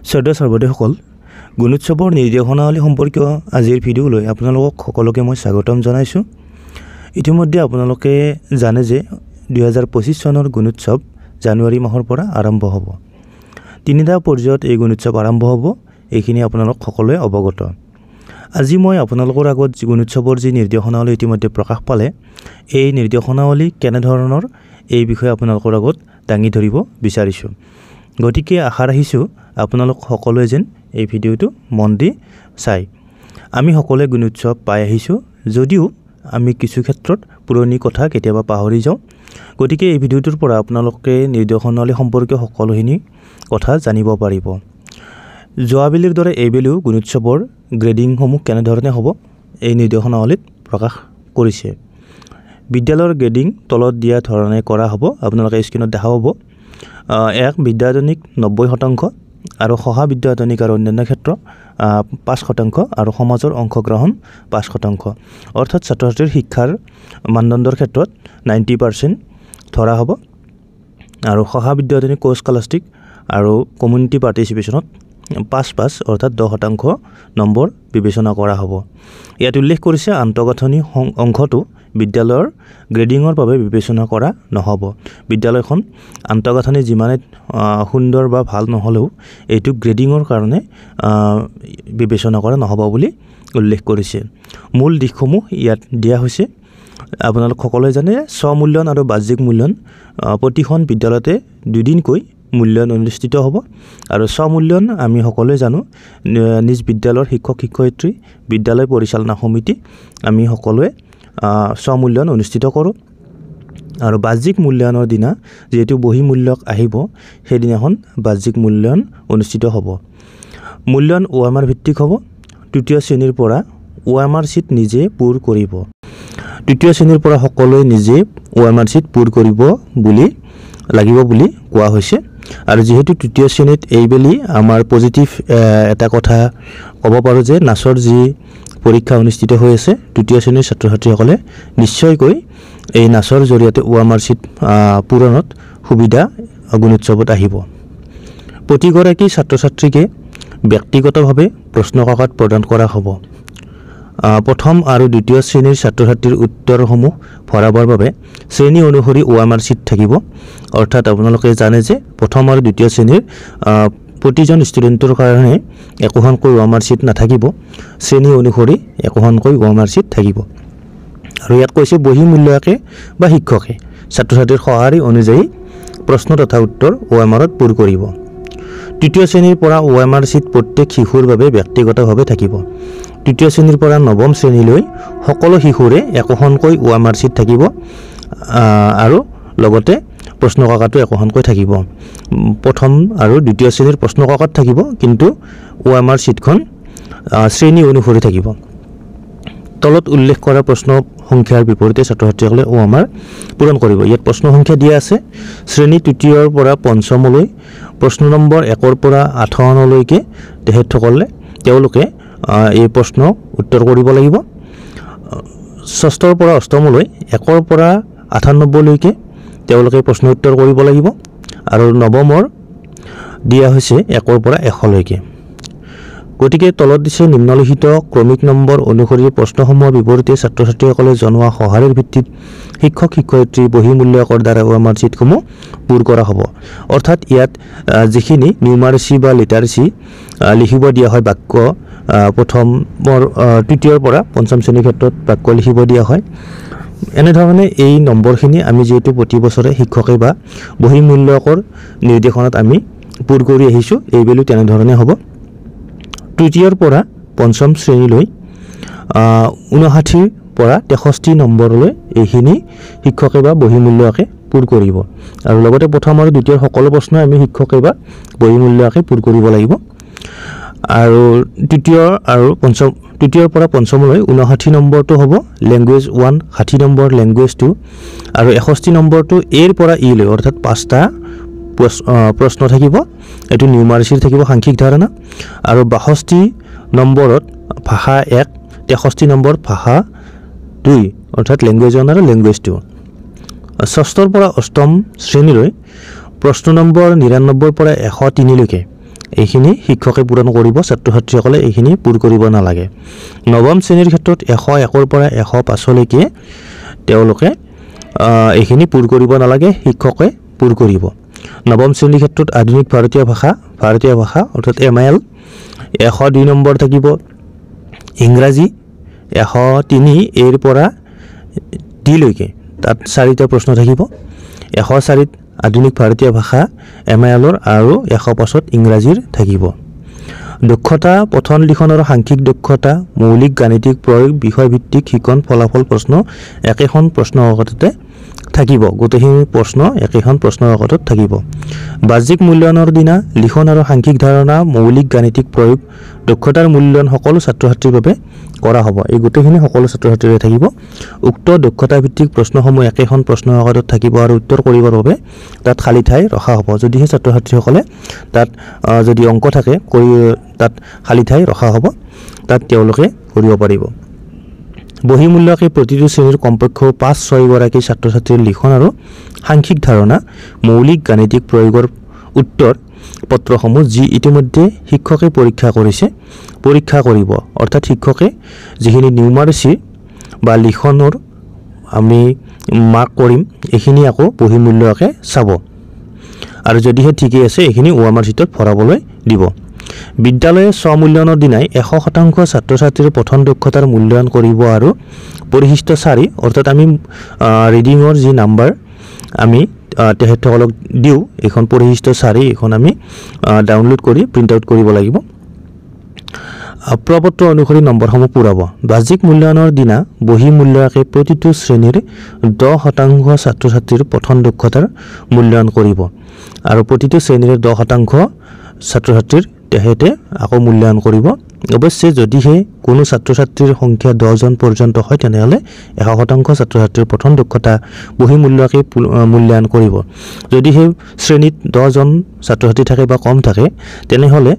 শ্ৰদ্ধা সৰ্বদেশসকল গুণোৎসৱৰ নিৰ্দেশনাৱলী সম্পৰ্কীয় আজিৰ ভিডিঅ'লৈ আপোনালোকক সকলোকে মই স্বাগতম জনাইছোঁ। ইতিমধ্যে আপোনালোকে জানে যে 2025 চনৰ গুণোৎসৱ জানুৱাৰী মাহৰ পৰা আৰম্ভ হ'ব। তিনিটা পৰ্যায়ত এই গুণোৎসৱ আৰম্ভ হ'ব, এইখিনি আপোনালোক সকলোৱে অৱগত। আজি মই আপোনালোকৰ আগত গুণোৎসৱৰ যি নিৰ্দেশনাৱলী ইতিমধ্যে প্ৰকাশ পালে, এই নিৰ্দেশনাৱলী কেনেধৰণৰ এই বিষয়ে আপোনালোকৰ আগত দাঙি ধৰিব বিচাৰিছোঁ। গতিকে আশা ৰাখিছোঁ আপোনালোক সকলোৱে যেন এই ভিডিঅ'টো মন দি চাই। আমি সকলোৱে গুণোৎসৱ পাই আহিছোঁ, যদিও আমি কিছু ক্ষেত্ৰত পুৰণি কথা কেতিয়াবা পাহৰি যাওঁ। গতিকে এই ভিডিঅ'টোৰ পৰা আপোনালোকে নিৰ্দেশনাৱলী সম্পৰ্কীয় সকলোখিনি কথা জানিব পাৰিব। যোৱাবেলিৰ দৰে এইবেলিও গুণোৎসৱৰ গ্ৰেডিংসমূহ কেনেধৰণে হ'ব এই নিৰ্দেশনাৱলীত প্ৰকাশ কৰিছে। বিদ্যালয়ৰ গ্ৰেডিং তলত দিয়া ধৰণে কৰা হ'ব। আপোনালোকে স্ক্ৰীনত দেখা পাব। 1 বিদ্যায়তনিক 90% আৰু সহা বিদ্যায়তনিক আৰু অন্যান্য ক্ষেত্ৰ 5% আৰু সমাজৰ অংশগ্ৰহণ 5%। অৰ্থাৎ ছাত্ৰ ছাত্ৰীৰ শিক্ষাৰ মানদণ্ডৰ ক্ষেত্ৰত 90% ধৰা হ'ব। আৰু সহা বিদ্যায়তনিক কোৰ্ছ স্কলাষ্টিক আৰু কমিউনিটি পাৰ্টিচিপেশ্যনত 5 অৰ্থাৎ 10% নম্বৰ বিবেচনা কৰা হ'ব। ইয়াত উল্লেখ কৰিছে আন্তঃগাঁথনি অংশটো বিদ্যালয়ৰ গ্ৰেডিঙৰ বাবে বিবেচনা কৰা নহ'ব। বিদ্যালয়খন আন্তঃগাঁথনি যিমানে সুন্দৰ বা ভাল নহ'লেও এইটো গ্ৰেডিঙৰ কাৰণে বিবেচনা কৰা নহ'ব বুলি উল্লেখ কৰিছে। মূল দিশসমূহ ইয়াত দিয়া হৈছে। আপোনালোক সকলোৱে জানে স্বমূল্যায়ন আৰু বাহ্যিক মূল্যায়ন প্ৰতিখন বিদ্যালয়তে 2 দিনকৈ মূল্যায়ন অনুষ্ঠিত হ'ব। আৰু স্বমূল্যায়ন আমি সকলোৱে জানো নিজ বিদ্যালয়ৰ শিক্ষক শিক্ষয়িত্ৰী, বিদ্যালয় পৰিচালনা সমিতি আমি সকলোৱে স্বমূল্যায়ন অনুষ্ঠিত কৰোঁ। আৰু বাহ্যিক মূল্যায়নৰ দিনা যিহেতু বহিমূল্যক আহিব, সেইদিনাখন বাহ্যিক মূল্যায়ন অনুষ্ঠিত হ'ব। মূল্যায়ন OMR ভিত্তিক হ'ব। তৃতীয় শ্ৰেণীৰ পৰা OMR চিট নিজে পূৰ কৰিব। তৃতীয় শ্ৰেণীৰ পৰা সকলোৱে নিজে OMR চিট পূৰ কৰিব লাগিব বুলি কোৱা হৈছে। আৰু যিহেতু তৃতীয় শ্ৰেণীত এইবেলি আমাৰ পজিটিভ এটা কথা ক'ব পাৰোঁ যে নাচৰ যি পৰীক্ষা অনুষ্ঠিত হৈ আছে, তৃতীয় শ্ৰেণীৰ ছাত্ৰ ছাত্ৰীসকলে নিশ্চয়কৈ এই নাচৰ জৰিয়তে OMR চিট পূৰণত সুবিধা গুণোৎসৱত আহিব। প্ৰতিগৰাকী ছাত্ৰ ছাত্ৰীকে ব্যক্তিগতভাৱে প্ৰশ্নকাকত প্ৰদান কৰা হ'ব। প্ৰথম আৰু দ্বিতীয় শ্ৰেণীৰ ছাত্ৰ ছাত্ৰীৰ উত্তৰসমূহ ভৰাবৰ বাবে শ্ৰেণী অনুসৰি OMR চিট থাকিব। অৰ্থাৎ আপোনালোকে জানে যে প্ৰথম আৰু দ্বিতীয় শ্ৰেণীৰ প্ৰতিজন ষ্টুডেণ্টৰ কাৰণে একোখনকৈ OMR চিট নাথাকিব, শ্ৰেণী অনুসৰি একোখনকৈ OMR চিট থাকিব। আৰু ইয়াত কৈছে বহিমূল্যায়কে বা শিক্ষকে ছাত্ৰ ছাত্ৰীৰ সঁহাৰি অনুযায়ী প্ৰশ্ন তথা উত্তৰ OMRত পূৰ কৰিব। তৃতীয় শ্ৰেণীৰ পৰা OMR চিট প্ৰত্যেক শিশুৰ বাবে ব্যক্তিগতভাৱে থাকিব। তৃতীয় শ্ৰেণীৰ পৰা নৱম শ্ৰেণীলৈ সকলো শিশুৰে একোখনকৈ OMR চিট থাকিব আৰু লগতে প্ৰশ্নকাকতো একোখনকৈ থাকিব। প্ৰথম আৰু দ্বিতীয় শ্ৰেণীৰ প্ৰশ্নকাকত থাকিব, কিন্তু OMR চিটখন শ্ৰেণী অনুসৰি থাকিব। তলত উল্লেখ কৰা প্ৰশ্ন সংখ্যাৰ বিপৰীতে ছাত্ৰ ছাত্ৰীসকলে OMR পূৰণ কৰিব। ইয়াত প্ৰশ্ন সংখ্যা দিয়া আছে। শ্ৰেণী তৃতীয়ৰ পৰা পঞ্চমলৈ প্ৰশ্ন নম্বৰ 1ৰ পৰা 58লৈকে তেওঁলোকে এই প্ৰশ্ন উত্তৰ কৰিব লাগিব। ষষ্ঠৰ পৰা অষ্টমলৈ 1ৰ পৰা 98লৈকে তেওঁলোকে প্ৰশ্ন উত্তৰ কৰিব লাগিব। আৰু নৱমৰ দিয়া হৈছে 1ৰ পৰা 100লৈকে। গতিকে তলত দিছে নিম্নলিখিত ক্ৰমিক নম্বৰ অনুসৰি প্ৰশ্নসমূহৰ বিপৰীতে ছাত্ৰ ছাত্ৰীসকলে জনোৱা সঁহাৰিৰ ভিত্তিত শিক্ষক শিক্ষয়িত্ৰী বহিমূল্যায়কৰ দ্বাৰা OMR চিটসমূহ পূৰ কৰা হ'ব। অৰ্থাৎ ইয়াত যিখিনি নিউমাৰেচি বা লিটাৰেচি লিখিব দিয়া হয়, বাক্য তৃতীয়ৰ পৰা পঞ্চম শ্ৰেণীৰ ক্ষেত্ৰত বাক্য লিখিব দিয়া হয়। এনেধৰণে এই নম্বৰখিনি আমি যিহেতু প্ৰতি বছৰে শিক্ষকে বা বহিমূল্যায়কৰ নিৰ্দেশনাত আমি পূৰ কৰি আহিছোঁ, এইবেলিও তেনেধৰণে হ'ব। তৃতীয়ৰ পৰা পঞ্চম শ্ৰেণীলৈ 59ৰ পৰা 63 নম্বৰলৈ এইখিনি শিক্ষকে বা বহিমূল্যায়কে পূৰ কৰিব। আৰু লগতে প্ৰথম আৰু দ্বিতীয়ৰ সকলো প্ৰশ্নই আমি শিক্ষকে বা বহিমূল্যায়কে পূৰ কৰিব লাগিব। আৰু তৃতীয়ৰ পৰা পঞ্চমলৈ 59 নম্বৰটো হ'ব লেংগুৱেজ 1, 60 নম্বৰ লেংগুৱেজ 2 আৰু 61 নম্বৰটো এৰ পৰা ইলৈ, অৰ্থাৎ 5টা প্ৰশ্ন থাকিব। এইটো নিউমাৰেচিৰ থাকিব, সাংখ্যিক ধাৰণা। আৰু 62 নম্বৰত ভাষা 1, 63 নম্বৰত ভাষা 2 অৰ্থাৎ লেংগুৱেজ 1 আৰু লেংগুৱেজ 2। ষষ্ঠৰ পৰা অষ্টম শ্ৰেণীলৈ প্ৰশ্ন নম্বৰ 99ৰ পৰা 103লৈকে এইখিনি শিক্ষকে পূৰণ কৰিব, ছাত্ৰ ছাত্ৰীসকলে এইখিনি পূৰ কৰিব নালাগে। নৱম শ্ৰেণীৰ ক্ষেত্ৰত 101ৰ পৰা 105 লৈকে তেওঁলোকে এইখিনি পূৰ কৰিব নালাগে, শিক্ষকে পূৰ কৰিব। নৱম শ্ৰেণীৰ ক্ষেত্ৰত আধুনিক ভাৰতীয় ভাষা অৰ্থাৎ MIL 102 নম্বৰ থাকিব। ইংৰাজী 103 এৰ পৰা D লৈকে তাত 4টা প্ৰশ্ন থাকিব। 104ত আধুনিক ভাৰতীয় ভাষা MILৰ আৰু 105ত ইংৰাজীৰ থাকিব। দক্ষতা পঠন লিখন আৰু সাংখ্যিক দক্ষতা, মৌলিক গাণিতিক প্ৰয়োগ, বিষয়ভিত্তিক শিকন, ফলাফল প্ৰশ্ন একেখন প্ৰশ্ন কাকততে থাকিব। গোটেইখিনি প্ৰশ্ন একেখন প্ৰশ্ন কাকতত থাকিব। বাহ্যিক মূল্যায়নৰ দিনা লিখন আৰু সাংখ্যিক ধাৰণা, মৌলিক গাণিতিক প্ৰয়োগ, দক্ষতাৰ মূল্যায়ন সকলো ছাত্ৰ ছাত্ৰীৰ বাবে কৰা হ'ব। এই গোটেইখিনি সকলো ছাত্ৰ ছাত্ৰীৰ থাকিব। উক্ত দক্ষতা ভিত্তিক প্ৰশ্নসমূহ একেখন প্ৰশ্ন কাকতত থাকিব আৰু উত্তৰ কৰিবৰ বাবে তাত খালী ঠাই ৰখা হ'ব। যদিহে ছাত্ৰ ছাত্ৰীসকলে তাত যদি অংক থাকে তাত খালী ঠাই ৰখা হ'ব, তাত তেওঁলোকে কৰিব পাৰিব। বহিমূল্যকে প্ৰতিটো শ্ৰেণীৰ কমপক্ষে 5-6 গৰাকী ছাত্ৰ ছাত্ৰীৰ লিখন আৰু সাংখ্যিক ধাৰণা, মৌলিক গাণিতিক প্ৰয়োগৰ উত্তৰ পত্ৰসমূহ যি ইতিমধ্যে শিক্ষকে পৰীক্ষা কৰিছে পৰীক্ষা কৰিব। অৰ্থাৎ শিক্ষকে যিখিনি নিউমাৰেচি বা লিখনৰ আমি মাৰ্ক কৰিম এইখিনি আকৌ বহিমূল্যকে চাব আৰু যদিহে ঠিকেই আছে এইখিনি OMR চিটত ভৰাবলৈ দিব। বিদ্যালয়ে স্বমূল্যায়নৰ দিনাই 100% ছাত্ৰ ছাত্ৰীৰ পঠন দক্ষতাৰ মূল্যায়ন কৰিব আৰু পৰিশিষ্ট 4 অৰ্থাৎ আমি ৰিডিঙৰ যি নাম্বাৰ আমি তেখেতসকলক দিওঁ, এইখন পৰিশিষ্ট 4 এইখন আমি ডাউনলোড কৰি প্ৰিণ্ট আউট কৰিব লাগিব। প্ৰপত্ৰ অনুসৰি নম্বৰসমূহ পূৰাব। বাহ্যিক মূল্যায়নৰ দিনা বহিমূল্যকে প্ৰতিটো শ্ৰেণীৰ 10% ছাত্ৰ ছাত্ৰীৰ পঠন দক্ষতাৰ মূল্যায়ন কৰিব আৰু প্ৰতিটো শ্ৰেণীৰ 10% ছাত্ৰ ছাত্ৰীৰ তেখেতে আকৌ মূল্যায়ন কৰিব। অৱশ্যে যদিহে কোনো ছাত্ৰ ছাত্ৰীৰ সংখ্যা 10 জন পৰ্যন্ত হয় তেনেহ'লে 100% ছাত্ৰ ছাত্ৰীৰ পঠন দক্ষতা বহিমূল্যকে মূল্যায়ন কৰিব। যদিহে শ্ৰেণীত 10 জন ছাত্ৰ ছাত্ৰী থাকে বা কম থাকে তেনেহ'লে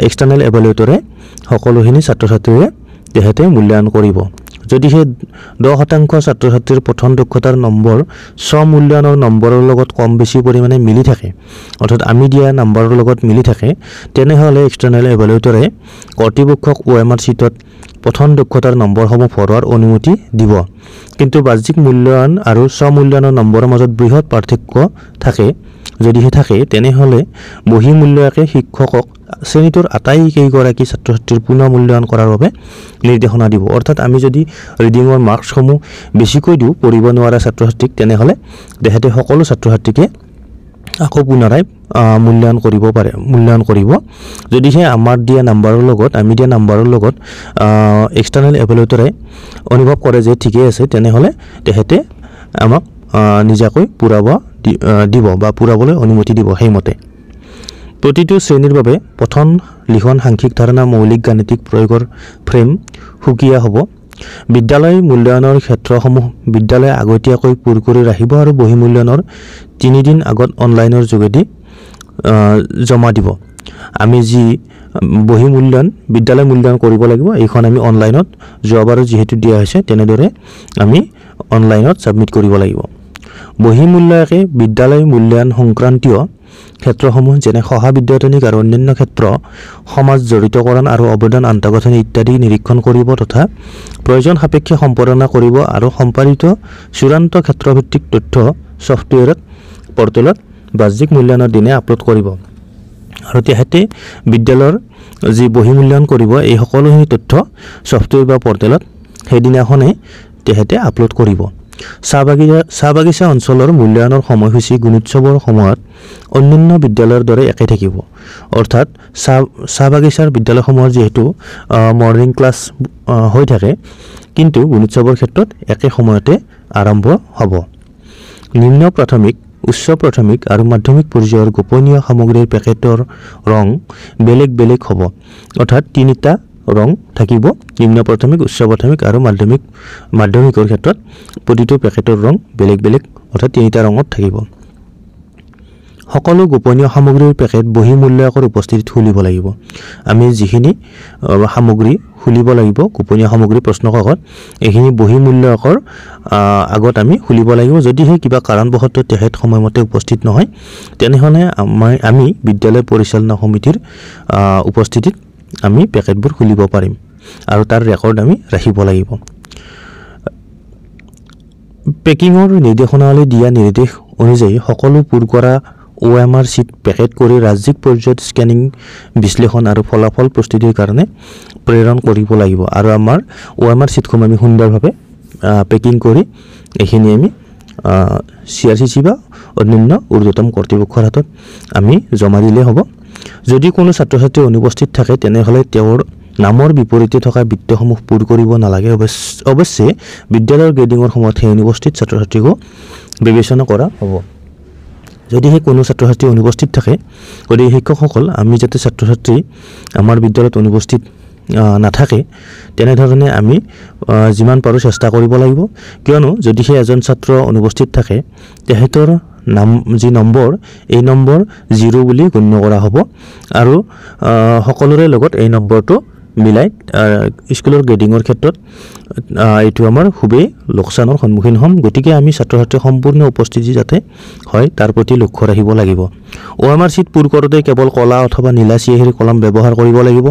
এক্সটাৰ্নেল এভালুৱেটৰে সকলোখিনি ছাত্ৰ ছাত্ৰীৰে তেখেতে মূল্যায়ন কৰিব। যদিহে 10% ছাত্ৰ ছাত্ৰীৰ পঠন দক্ষতাৰ নম্বৰ স্বমূল্যায়নৰ নম্বৰৰ লগত কম বেছি পৰিমাণে মিলি থাকে, অৰ্থাৎ আমি দিয়া নম্বৰৰ লগত মিলি থাকে, তেনেহ'লে এক্সটাৰ্নেল এভালুৱেটৰে কৰ্তৃপক্ষক OMR চিটত পঠন দক্ষতাৰ নম্বৰসমূহ ভৰোৱাৰ অনুমতি দিব। কিন্তু বাহ্যিক মূল্যায়ন আৰু স্বমূল্যায়নৰ নম্বৰৰ মাজত বৃহৎ পাৰ্থক্য থাকে, যদিহে থাকে তেনেহ'লে বহিমূল্যকে শিক্ষকক শ্ৰেণীটোৰ আটাইকেইগৰাকী ছাত্ৰ ছাত্ৰীৰ পুনৰ মূল্যায়ন কৰাৰ বাবে নিৰ্দেশনা দিব। অৰ্থাৎ আমি যদি ৰিডিঙৰ মাৰ্কছসমূহ বেছিকৈ দিওঁ পঢ়িব নোৱাৰা ছাত্ৰ ছাত্ৰীক তেনেহ'লে তেখেতে সকলো ছাত্ৰ ছাত্ৰীকে আকৌ পুনৰাই মূল্যায়ন কৰিব। যদিহে আমি দিয়া নাম্বাৰৰ লগত এক্সটাৰ্নেল এভালুৱেটৰে অনুভৱ কৰে যে ঠিকেই আছে তেনেহ'লে তেখেতে আমাক নিজাকৈ পূৰাব দিব বা পূৰাবলৈ অনুমতি দিব। সেইমতে প্ৰতিটো শ্ৰেণীৰ বাবে পঠন লিখন সাংখ্যিক ধাৰণা মৌলিক গাণিতিক প্ৰয়োগৰ ফ্ৰেম সুকীয়া হ'ব। বিদ্যালয় মূল্যায়নৰ ক্ষেত্ৰসমূহ বিদ্যালয়ে আগতীয়াকৈ পূৰ কৰি ৰাখিব আৰু বহিমূল্যায়নৰ 3 দিন আগত অনলাইনৰ যোগেদি জমা দিব। আমি যি বিদ্যালয় মূল্যায়ন কৰিব লাগিব এইখন আমি অনলাইনত যোৱাবাৰো যিহেতু দিয়া হৈছে তেনেদৰে আমি অনলাইনত ছাবমিট কৰিব লাগিব। বহিমূল্যকে বিদ্যালয় মূল্যায়ন সংক্ৰান্তীয় ক্ষেত্ৰসমূহ যেনে সহাবিদ্যায়তনিক আৰু অন্যান্য ক্ষেত্ৰ, সমাজ জড়িতকৰণ আৰু অৱদান আন্তঃগাঁথনি ইত্যাদি নিৰীক্ষণ কৰিব তথা প্ৰয়োজন সাপেক্ষে সম্পাদনা কৰিব আৰু সম্পাদিত চূড়ান্ত ক্ষেত্ৰভিত্তিক তথ্য ছফ্টৱেৰত পৰ্টেলত বাহ্যিক মূল্যায়নৰ দিনে আপলোড কৰিব আৰু তেখেতে বিদ্যালয়ৰ যি বহিমূল্যায়ন কৰিব এই সকলোখিনি তথ্য ছফ্টৱেৰ বা পৰ্টেলত সেইদিনাখনে তেখেতে আপলোড কৰিব। চাহ বাগিচা অঞ্চলৰ মূল্যায়নৰ সময়সূচী গুণোৎসৱৰ সময়ত অন্যান্য বিদ্যালয়ৰ দৰে একে থাকিব। অৰ্থাৎ চাহ বাগিচাৰ বিদ্যালয়সমূহৰ যিহেতু মৰ্ণিং ক্লাছ হৈ থাকে কিন্তু গুণোৎসৱৰ ক্ষেত্ৰত একে সময়তে আৰম্ভ হ'ব। নিম্ন প্ৰাথমিক, উচ্চ প্ৰাথমিক আৰু মাধ্যমিক পৰ্যায়ৰ গোপনীয় সামগ্ৰীৰ পেকেটৰ ৰং বেলেগ বেলেগ হ'ব। অৰ্থাৎ 3টা ৰং থাকিব, নিম্ন প্ৰাথমিক, উচ্চ প্ৰাথমিক আৰু মাধ্যমিকৰ ক্ষেত্ৰত প্ৰতিটো পেকেটৰ ৰং বেলেগ বেলেগ অৰ্থাৎ 3টা ৰঙত থাকিব। সকলো গোপনীয় সামগ্ৰীৰ পেকেট বহি মূল্যায়কৰ উপস্থিতিত খুলিব লাগিব আমি যিখিনি সামগ্ৰী খুলিব লাগিব গোপনীয় সামগ্ৰী প্ৰশ্ন কাকত এইখিনি বহি মূল্যায়কৰ আগত আমি খুলিব লাগিব যদি হে কিবা কাৰণবশতঃ তেহেত সময়মতে উপস্থিত নহয় তেনেহলে আমি বিদ্যালয় পৰিচালনা সমিতিৰ উপস্থিতিত আমি পেকেটবোৰ খুলিব পাৰিম আৰু তাৰ ৰেকৰ্ড আমি ৰাখিব লাগিব পেকিংৰ নিৰ্দেশনাৱলী দিয়া নিৰ্দেশ অনুযায়ী সকলো পূৰ কৰা OMR শীট পেকেট কৰি ৰাজ্যিক পৰ্যায়ত স্কেনিং বিশ্লেষণ আৰু ফলাফল প্ৰস্তুতিৰ কাৰণে প্ৰেৰণ কৰিব লাগিব আৰু আমাৰ OMR শীটখন আমি সুন্দৰভাৱে পেকিং কৰি এইখিনি আমি CRCC বা অন্যান্য ঊৰ্ধ্বতম কৰ্তৃপক্ষৰ হাতত আমি জমা দিলে হ'ব যদি কোনো ছাত্ৰ-ছাত্ৰী অনুপস্থিত থাকে তেনেহলে তেওঁৰ নামৰ বিপৰীতে থকা বিত্তসমূহ পূৰ কৰিব নালাগে অৱশ্যে বিদ্যালয়ৰ গ্ৰেডিঙৰ সময়ত সেই অনুপস্থিত ছাত্ৰ-ছাত্ৰীক বিবেচনা কৰা হ'ব যদি হে কোনো ছাত্ৰ-ছাত্ৰী অনুপস্থিত থাকে গতিকে শিক্ষকসকল আমি যাতে ছাত্ৰ-ছাত্ৰী আমাৰ বিদ্যালয়ত অনুপস্থিত নাথাকে তেনেধৰণে আমি যিমান পাৰো চেষ্টা কৰিব লাগিব কিয়নো যদি হে এজন ছাত্ৰ অনুপস্থিত থাকে তেহেতৰ নাম যি নম্বৰ এই নম্বৰ 0 বুলি গণ্য কৰা হ'ব আৰু সকলোৰে লগত এই নম্বৰটো মিলাই স্কুলৰ গ্ৰেডিঙৰ ক্ষেত্ৰত এইটো আমাৰ খুবেই লোকচানৰ সন্মুখীন হ'ম গতিকে আমি ছাত্ৰ-ছাত্ৰী সম্পূৰ্ণ উপস্থিতি যাতে হয় তাৰ প্ৰতি লক্ষ্য ৰাখিব লাগিব OMR শীট পূৰ কৰোঁতে কেৱল কলা অথবা নীলা চিয়াহীৰ কলম ব্যৱহাৰ কৰিব লাগিব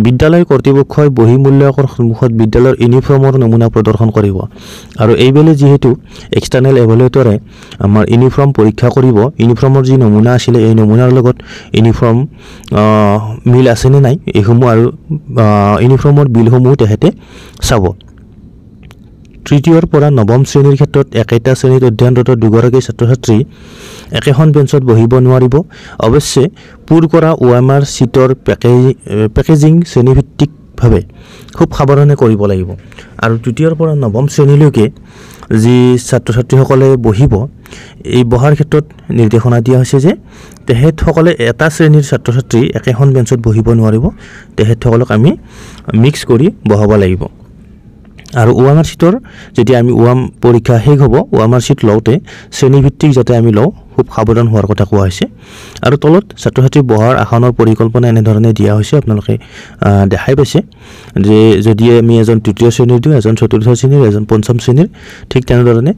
বিদ্যালয় কৰ্তৃপক্ষই বহি মূল্যায়কৰ সন্মুখত বিদ্যালয়ৰ ইউনিফৰ্মৰ নমুনা প্ৰদৰ্শন কৰিব আৰু এইবেলে যেহেতু এক্সটাৰ্নেল এভালুৱেটৰে আমাৰ ইউনিফৰ্ম পৰীক্ষা কৰিব ইউনিফৰ্মৰ যি নমুনা আছিল এই নমুনাৰ লগত ইউনিফৰ্ম মিল আছে নে নাই এইসমূহ আৰু ইউনিফৰ্মৰ বিলসমূহ তেহেতে চাব তৃতীয়ৰ পৰা নৱম শ্ৰেণীৰ ক্ষেত্ৰত একেটা শ্ৰেণীত অধ্যয়নৰত দুগৰাকী ছাত্ৰ-ছাত্ৰী একেখন বেঞ্চত বহিব নোৱাৰিব অৱশ্যে পূৰ কৰা OMR শীটৰ পেকেজিং শ্ৰেণীভিত্তিকভাৱে খুব সাৱধানে কৰিব লাগিব আৰু তৃতীয়ৰ পৰা নৱম শ্ৰেণীলৈকে যি ছাত্ৰ-ছাত্ৰীসকলে বহিব এই বহাৰ ক্ষেত্ৰত নিৰ্দেশনা দিয়া হৈছে যে তেহেতসকলে এটা শ্ৰেণীৰ ছাত্ৰ-ছাত্ৰী একেখন বেঞ্চত বহিব নোৱাৰিব তেহেতসকলক আমি মিক্স কৰি বহাব লাগিব আৰু OMR শীটৰ যেতিয়া আমি পৰীক্ষা শেষ হ'ব OMR শীট লওঁতে শ্ৰেণীভিত্তিক যাতে আমি লওঁ খুব সাৱধান হোৱাৰ কথা কোৱা হৈছে আৰু তলত ছাত্ৰ-ছাত্ৰী বহাৰ আসনৰ পৰিকল্পনা এনেধৰণে দিয়া হৈছে আপোনালোকে দেখাই পাইছে যে যদি আমি এজন তৃতীয় শ্ৰেণীৰ দিওঁ এজন চতুৰ্থ শ্ৰেণীৰ এজন পঞ্চম শ্ৰেণীৰ ঠিক তেনেধৰণে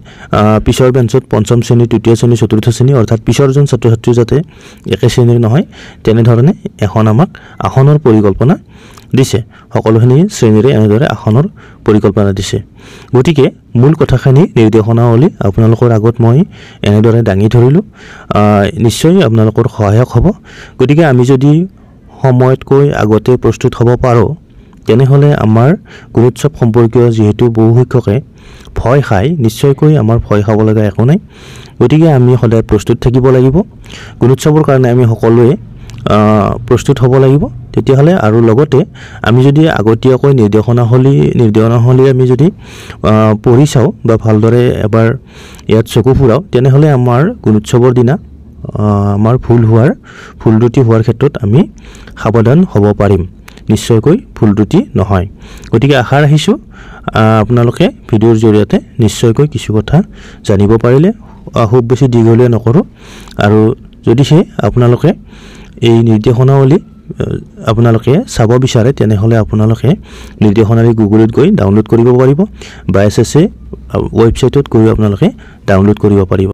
পিছৰ বেঞ্চত পঞ্চম শ্ৰেণী তৃতীয় শ্ৰেণী চতুৰ্থ শ্ৰেণী অৰ্থাৎ পিছৰজন ছাত্ৰ-ছাত্ৰী যাতে একে শ্ৰেণীৰ নহয় তেনেধৰণে এখন আমাক আসনৰ পৰিকল্পনা দিছে সকলোখিনি শ্ৰেণীৰে এনেদৰে আসনৰ পৰিকল্পনা দিছে গতিকে মূল কথাখিনি নিৰ্দেশনাৱলী আপোনালোকৰ আগত মই এনেদৰে দাঙি ধৰিলো নিশ্চয় আপোনালোকৰ সহায়ক হ'ব গতিকে আমি যদি সময়তকৈ আগতে প্ৰস্তুত হ'ব পাৰো তেনেহলে আমাৰ গুণোৎসৱ সম্পৰ্কীয় যেহেতু বহু শিক্ষকে ভয় খায় নিশ্চয়কৈ আমাৰ ভয় খাব লগা একো নাই গতিকে আমি সদায় প্ৰস্তুত থাকিব লাগিব গুণোৎসৱৰ কাৰণে আমি সকলোৱে প্ৰস্তুত হ'ব লাগিব তেতিয়াহলে আৰু লগতে আমি যদি আগতীয়াকৈ নিৰ্দেশনাৱলী আমি যদি পঢ়ি চাও বা ভালদৰে এবাৰ ইয়াত চকু ফুৰাও তেনেহলে আমাৰ গুণোৎসৱৰ দিনা আমাৰ ভুল ত্ৰুটি হোৱাৰ ক্ষেত্ৰত আমি সাৱধান হ'ব পাৰিম নিশ্চয়কৈ ভুল ত্ৰুটি নহয় গতিকে আশা ৰাখিছো আপোনালোকে ভিডিঅ'ৰ জৰিয়তে নিশ্চয়কৈ কিছু কথা জানিব পাৰিলে খুব বেছি দীঘলীয়া নকৰো আৰু যদিহে আপোনালোকে এই নিৰ্দেশনাৱলী আপোনালোকে চাব বিচাৰে তেনেহলে আপোনালোকে নিৰ্দেশনাৱলী গুগলত গৈ ডাউনলোড কৰিব পাৰিব বা SSA ৱেবছাইটত গৈ আপোনালোকে ডাউনলোড কৰিব পাৰিব